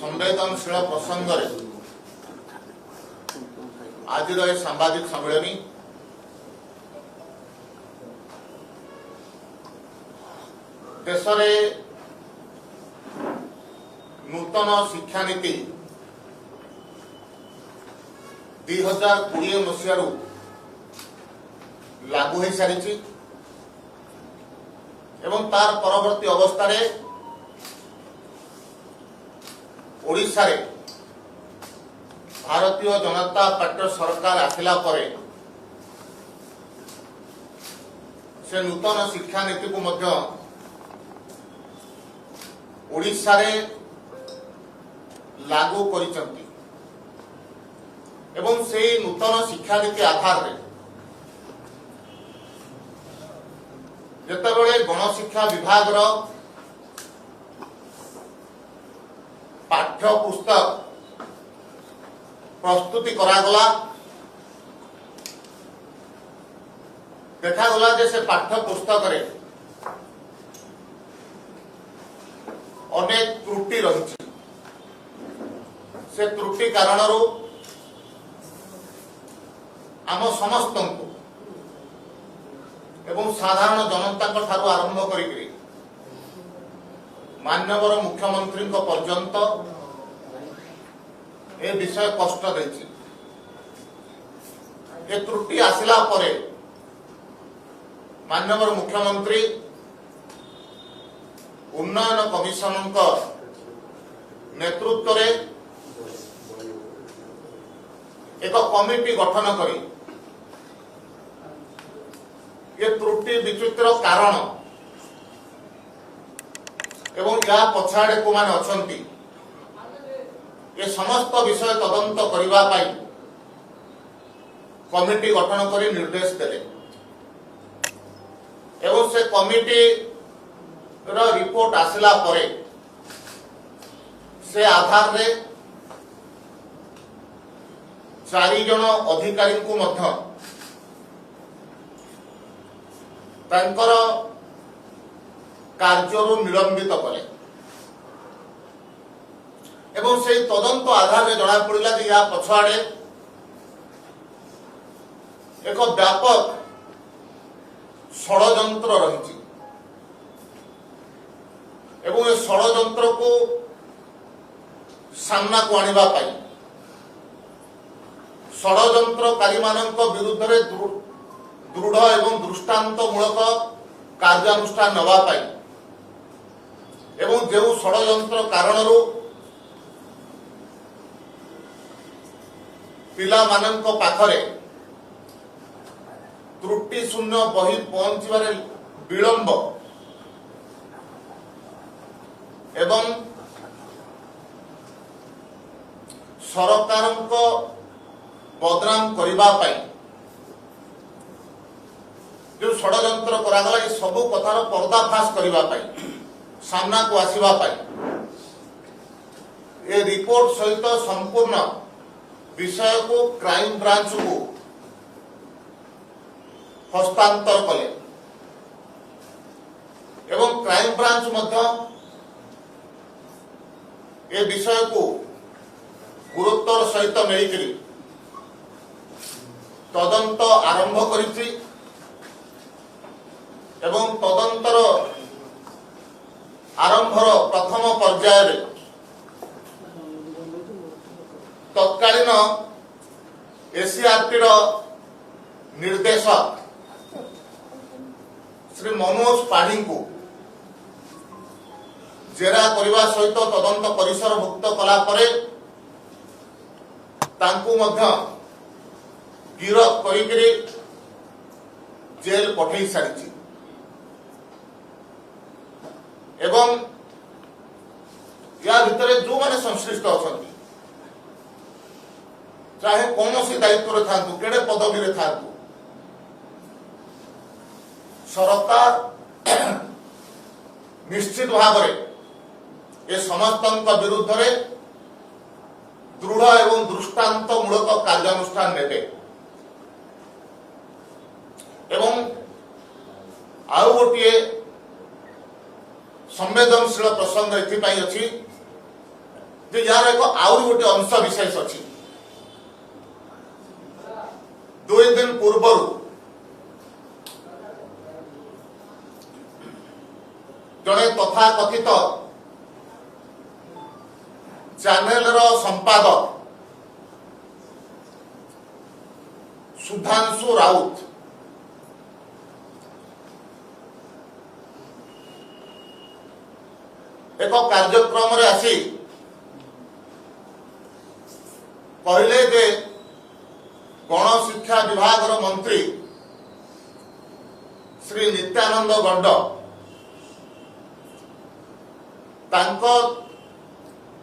संवेदनशील प्रसंग आज सांबादिक सम्मेलन देश में नूतन शिक्षा नीति 2020 मसीह लागू हो सारी एवं तार परवर्ती अवस्था ओडिशा रे भारतीय जनता पार्टी सरकार आसिला परे से नूतन शिक्षा नीति को मध्य ओडिशा रे लागू करिसंती एवं से नूतन शिक्षा नीति आधार रे जेतेबेले गणशिक्षा विभाग रो पाठ्य पुस्तक प्रस्तुति करागला देखागला जे से पाठ्य पुस्तक रे अनेक त्रुटि रही से त्रुटि कारण आम समस्त एवं साधारण जनता ठारू आरंभ करी माननीय मुख्यमंत्री पर्यंत ए विषय कष्ट देछि। ये त्रुटि आसिला परे माननीय मुख्यमंत्री उन्नयन कमिशन नेतृत्व रे एक कमिटी गठन करी ये त्रुटि विचित्र कारण एवं या पछाड़े को माने अछंती ये समस्त विषय तदंत करिवा पाई कमिटी गठन करी निर्देश देले एवं से कमिटी रो रिपोर्ट आसिला परे से आधार रे 4 जन अधिकारी को मध्य तांकर कार्यरू निलंबित कले एवं से तदंत आधार में जना पड़ा कि या पछाड़े एक व्यापक षड़यंत्र रही एवं ये षड़यंत्र को सामना को आनिबा पाई षड़यंत्रकारी मानक विरुद्ध रे दृढ़ एवं दृष्टांत मूलक कार्यानुष्ठान नवा पाई एवं जो षड़यंत्र कारणरू पिला मानक पाखरे त्रुटि शून्य बही पहुंचबारे विलंब एवं सरकार को बदनाम करबा पाई जो षड़यंत्र करागला ये सबू कथार पर्दाफाश करबा पाई सामना को आसीबा पाई ये रिपोर्ट सहित संपूर्ण विषय को क्राइम ब्रांच को हस्तांतर कले एवं क्राइम ब्रांच मध्य ये विषय को गुरुत्वर सहित मिलिकरी तदंत आरंभ करिछि एवं तदंतर आरंभर प्रथम पर्याय तत्कालीन एसीआरटी निर्देशक श्री मनोज पाढ़ी को जेरा करने सहित तदंत परिसर भुक्त कला परे तांकु मध्य गिरफ करी जेल पठई सारी एवं या भितर जो माने संश्लिष्ट अच्छा चाहे कौन सी दायित्व था केड़े पदवी रे था सरकार निश्चित भाव ये समस्त विरुद्ध रे दृढ़ एवं दृष्टांत मूलक कार्यानुष्ठान नेबे एवं आउ गोटे संवेदनशील प्रसंग एथि अछि जे यार एक आउरी गोटे अंश विशेष अच्छी 2 दिन पूर्व जड़े तथाकथित चैनल संपादक सुधांशु राउत एक कार्यक्रम रे आसी कहले जे गणशिक्षा विभाग मंत्री श्री नित्यानंद गंड तांको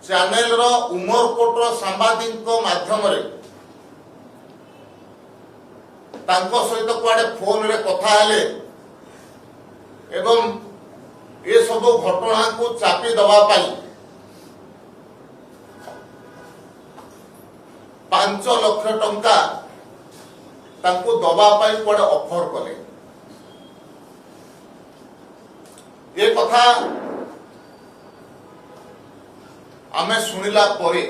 चैनल रो उमरकोट रो सांबादिक माध्यम रे तांको सहित कुआडे फोन रे कथा हेले एवं ये सब घटना को चापी दबा पाई 5 लाख टंका तांको दबा पाई कुआडे ऑफर कले। ये कथा आमे सुनिला परे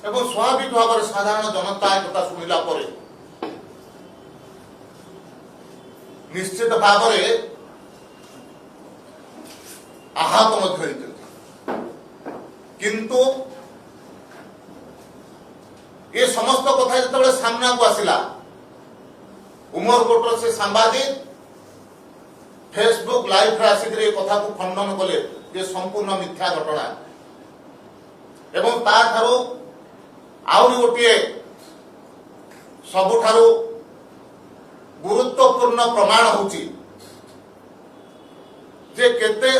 एवं स्वाभाविक भाव में साधारण जनता एक कथा सुनिला परे निश्चित भाव में आहत मध्य किंतु ये समस्त कथा जो सामना को आसिला उमरकोटर से सांबादिक फेसबुक लाइव आसिक कथा को खंडन कले ये संपूर्ण मिथ्या घटना एवं ताठारू आउरी गोटे सबुठारू गुरुत्वपूर्ण प्रमाण होची जे केते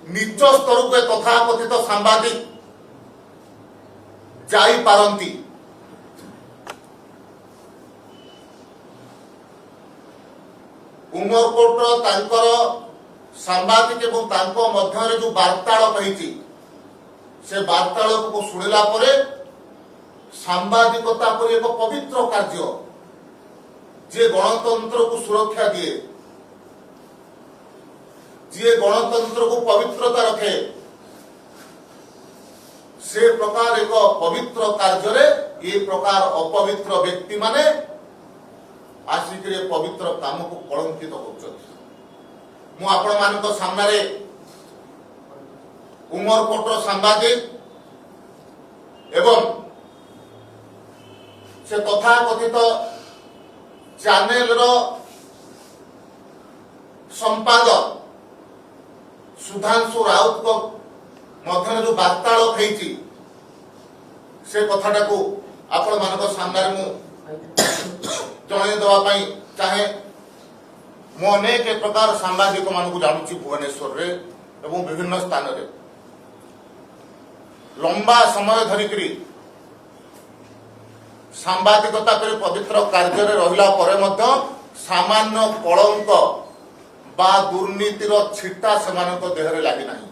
नीच स्तर को तथाकथित सांबादिक जाई पारंती। उमरकोट तांकर सांबादिक एवं तांको मध्य जो वार्तालाप होईची से वार्तालाप को सुनिला परे सांबादिकता पर एक पवित्र कार्य जे गणतंत्र को सुरक्षा दिए जे गणतंत्र को पवित्रता रखे से प्रकार एक पवित्र कार्य रे ये प्रकार अपवित्र व्यक्ति माने आसिक पवित्र काम को कलंकित होचନ୍ତି। मु आपण मानक सामने उमरकोटर सांबादिक एवं से तथाकथित चैनल रो संपादक सुधांशु राउत को मध्य जो वार्तालाप होईची से कथाटा को आपण मानक सामने मु जणाई देवा पई चाहे मु अनेक प्रकार सांबादिक मान को जानूची भुवनेश्वर रे एवं विभिन्न स्थान रे लंबा समय धरिकरी सांबादिकता पर पवित्र कार्य रहिला परे मध्य सामान्य कलंक बा दुर्नीतिर छिटा सेमानक देहरे लागि नाही।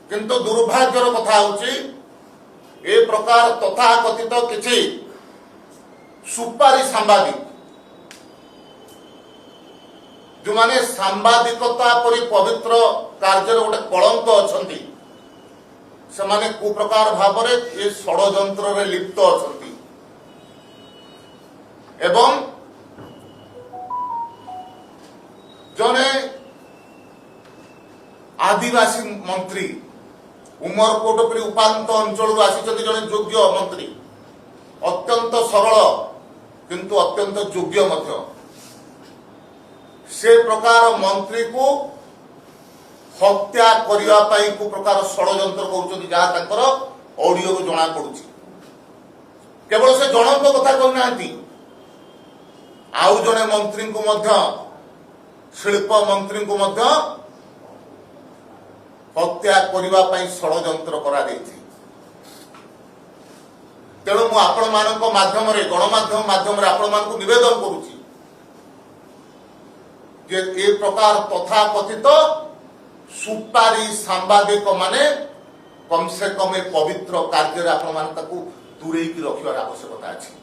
किंतु दुर्भाग्यर कथा होची ए प्रकार तथाकथित किछि सुपारी सांबादिक जो माने सांबादिकता पर पवित्र कार्य गोटे कलंक अछंती सेमाने को प्रकार भाव में ये षड्यंत्र रे लिप्त अछंती एवं जने आदिवासी मंत्री उमरकोट पर उपांत अंचल आसी जने योग्य मंत्री अत्यंत सरल किंतु अत्यंत योग्य मध्य से प्रकार मंत्री को हत्या करिया पाई को प्रकार षड्यंत्र करूछथि जहा तांकर ऑडियो को जणा पडुछि। केवल से जनक कथा कहनांती आउ जने मंत्री को मध्य शिल्प मंत्री को मध्य हत्या करिवा पाई षड्यंत्र करा देछि। तेणु मु आपण मानक माध्यम रे गणमाध्यम माध्यम रे आपण मान को निवेदन करूछि जे ए प्रकार तथाकथित सुपारी सांबादिक माने कम से कम पवित्र कार्य आपण मान ताकू दूरेई की रखिवार आवश्यकता अछि।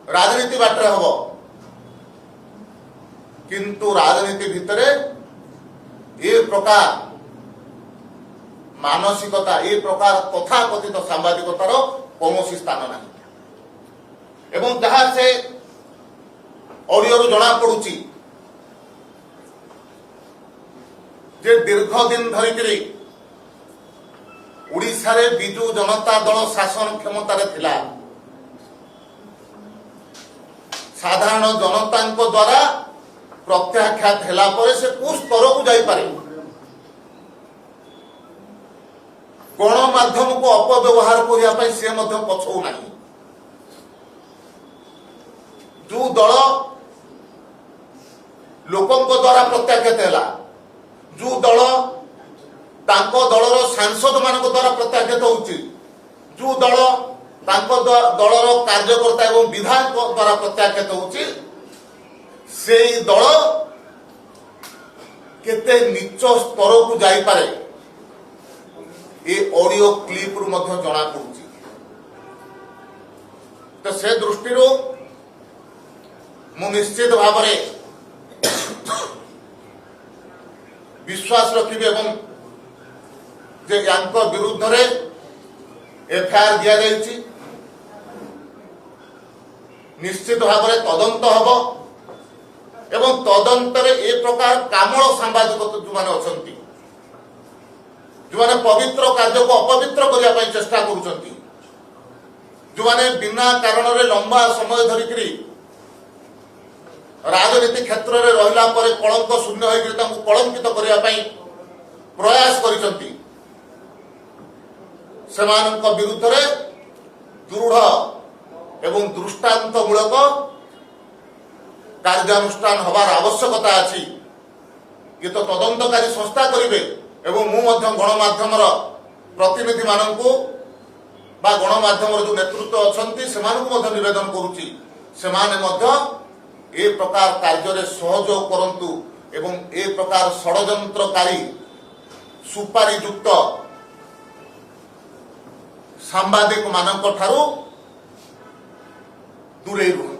राजनीति बाटरे हबो किंतु राजनीति भितरे ଏ ପ୍ରକାର ମାନସିକତା ଏ ପ୍ରକାର ତଥାକଥିତ ସାମ୍ବାଦିକତାର କୌଣସି ସ୍ଥାନ ନାହିଁ। ଏବଂ ଯାହା ସେ ଅଡିଓରୁ ଜଣା ପଡୁଛି ଯେ ଦୀର୍ଘ ଦିନ ଧରିକିରି ଓଡ଼ିଶାରେ ବିଜୁ ଜନତା ଦଳ ଶାସନ କ୍ଷମତାରେ ଥିଲା। ସାଧାରଣ ଜନତାଙ୍କ ଦ୍ୱାରା ପ୍ରତ୍ୟାଖ୍ୟାତ ହେଲା ପରେ ସେ କୋଉ ସ୍ତରକୁ ଯାଇପାରେ। ଗଣମାଧ୍ୟମକୁ ଅପବ୍ୟବହାର କରିବା ପାଇଁ ସେ ମଧ୍ୟ ପଛଉ ନାହିଁ। ଯୋଉ ଦଳ ଲୋକଙ୍କ ଦ୍ୱାରା ପ୍ରତ୍ୟାଖ୍ୟାତ ହେଲା, ଯୋଉ ଦଳ ତାଙ୍କ ଦଳର ସାଂସଦ ମାନଙ୍କ ଦ୍ୱାରା ପ୍ରତ୍ୟାଖ୍ୟାତ ହେଉଛି, ଯୋଉ ଦଳ ତାଙ୍କ ଦଳର କାର୍ଯ୍ୟକର୍ତ୍ତା ଏବଂ ବିଧାୟକ ଦ୍ୱାରା ପ୍ରତ୍ୟାଖ୍ୟାତ ହେଉଛି, ସେଇ ଦଳ କେତେ ନିଚ ସ୍ତରକୁ ଯାଇପାରେ ଏ ଅଡିଓ କ୍ଲିପରୁ ମଧ୍ୟ ଜଣା ପଡୁଛି। ତ ସେ ଦୃଷ୍ଟିରୁ ମୁଁ ନିଶ୍ଚିତ ଭାବରେ ବିଶ୍ୱାସ ରଖିବି ଏବଂ ଯେ ୟାଙ୍କ ବିରୁଦ୍ଧରେ ଏଫଆଇଆର ଦିଆଯାଇଛି, ନିଶ୍ଚିତ ଭାବରେ ତଦନ୍ତ ହେବ ଏବଂ ତଦନ୍ତରେ ଏ ପ୍ରକାର କାମଳ ସାମ୍ବାଦିକ ଯେଉଁମାନେ ଅଛନ୍ତି, ଯେଉଁମାନେ ପବିତ୍ର କାର୍ଯ୍ୟକୁ ଅପବିତ୍ର କରିବା ପାଇଁ ଚେଷ୍ଟା କରୁଛନ୍ତି, ଯେଉଁମାନେ ବିନା କାରଣରେ ଲମ୍ବା ସମୟ ଧରିକିରି ରାଜନୀତି କ୍ଷେତ୍ରରେ ରହିଲା ପରେ କଳଙ୍କ ଶୂନ୍ୟ ହୋଇକରି ତାଙ୍କୁ କଳଙ୍କିତ କରିବା ପାଇଁ ପ୍ରୟାସ କରିଛନ୍ତି, ସେମାନଙ୍କ ବିରୁଦ୍ଧରେ ଦୃଢ ଏବଂ ଦୃଷ୍ଟାନ୍ତମୂଳକ କାର୍ଯ୍ୟାନୁଷ୍ଠାନ ହେବାର ଆବଶ୍ୟକତା ଅଛି। ଇଏ ତ ତଦନ୍ତକାରୀ ସଂସ୍ଥା କରିବେ ଏବଂ ମୁଁ ମଧ୍ୟ ଗଣମାଧ୍ୟମର ପ୍ରତିନିଧିମାନଙ୍କୁ ବା ଗଣମାଧ୍ୟମର ଯେଉଁ ନେତୃତ୍ୱ ଅଛନ୍ତି ସେମାନଙ୍କୁ ମଧ୍ୟ ନିବେଦନ କରୁଛି, ସେମାନେ ମଧ୍ୟ ଏ ପ୍ରକାର କାର୍ଯ୍ୟରେ ସହଯୋଗ କରନ୍ତୁ ଏବଂ ଏ ପ୍ରକାର ଷଡ଼ଯନ୍ତ୍ରକାରୀ ସୁପାରିଯୁକ୍ତ ସାମ୍ବାଦିକ ମାନଙ୍କ ଠାରୁ ଦୂରେଇ ରୁହନ୍ତୁ।